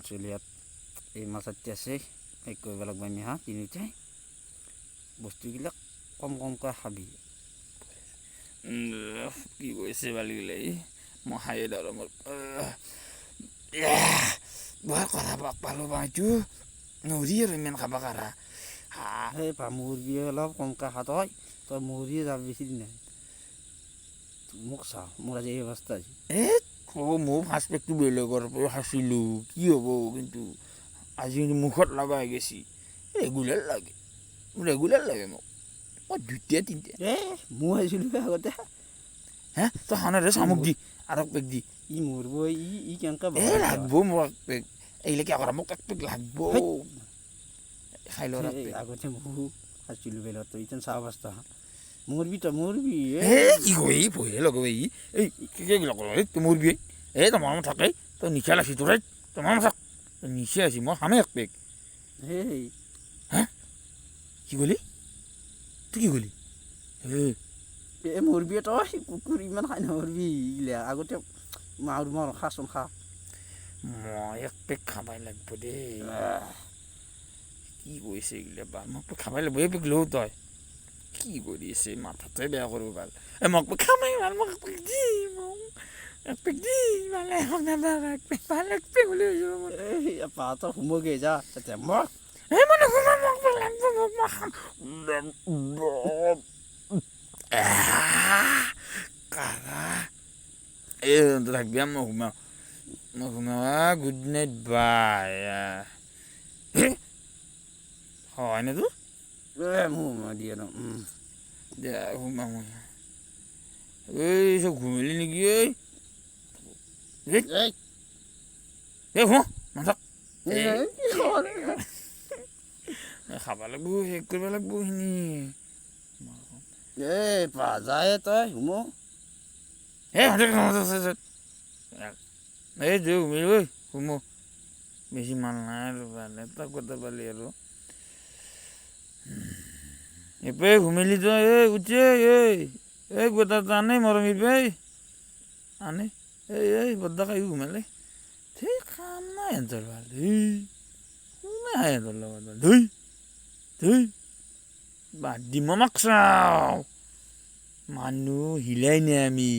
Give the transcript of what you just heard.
চলিয়াত এই মাছ এতিয়া আছে শেষ কৰিব লাগিব আমি হা তিনিটাই বস্তুবিলাক কম কমকৈ খাবি কি কৈছে বালিগিলাই মই খাই ধৰো মোৰ বৰ কথা পালোঁ এইটো নৰি আৰু ইমান খাব কাৰা সেই মুৰ্গীয়ে অলপ কমকৈ খা তই মুৰ্গীয়ে যাব বেছি দিন নাই মোক চা মোৰ আজি এই অৱস্থা আজি মোৰ ফাৰ্ষ্ট পেকটো বেলেগৰ পৰা খাইছিলোঁ কি হ'ব কিন্তু আজি কিন্তু মুখত লগা হৈ গৈছে ৰেগুলাৰ লাগে মোক মই দুটা তিনিটা মই আহিছিলোঁ আগতে তই খাওঁ নাই চামুক দি আৰু এক পেক দি ই মৰিব ই কেনেকৈ লাগব মোক এক পেক এইলৈকে কৰা মোক এক পেক লাগব খাই ল আগতে ময়ো খাইছিলোঁ বেলেগত তই এতিয়া চাহ অৱস্থা মৰবি কি কয় পঢ়িয়ে লগাব কি লগাব তই মৰবি তই মৰম থাকে তই নিচা লাগছি তোৰ তই মৰম থাক তই নিচা আছি মই খামেই এক পেক কি কলি তই কি কলি মৰবি তই কুকুৰ ইমান খাই নমৰবি আগতে মাৰ খাচোন খা মই এক পেক খাবাই লাগব দেই কি কৈছে এইগিলা বা মোক খাবাই লাগব এই পেক লওঁ তই কি কৰি আছে মাথাটোৱে বেয়া কৰিব ভাল মোক খামাই ভাল মোক এক পেক দি ভালে মোক নাপাব এক পেক ভাল এক পেক বুলি তই সোমগে যা তেতিয়া মোক মানে সোমাই মোক লাগব মোক খাম কাৰা থাকবি মই ঘুমাওঁ গুড নাইট বাই হয় নে তোৰ মোৰ দিয়ে ন দে ঘুমা মই চব ঘুমিলি নেকি নাথাক খাব লাগিব শেষ কৰিব লাগিব সেইখিনি যায় তই ঘুমো ঘুমিলি ঐ ঘুমো বেছি মাল নাই আৰু ভালে তই কথা পালি আৰু এপে ঘুমিলি তই উঠে গোটা আনে মৰমিৰ পে আনে বদ্দা খাই ঘুমালে ঠিক কাম নাই সিহঁতৰ ভাল কোনে খাই সিহঁতৰ লগত ধুই বাদ দি মাক চাওঁ মানুহ হিলাই নাই আমি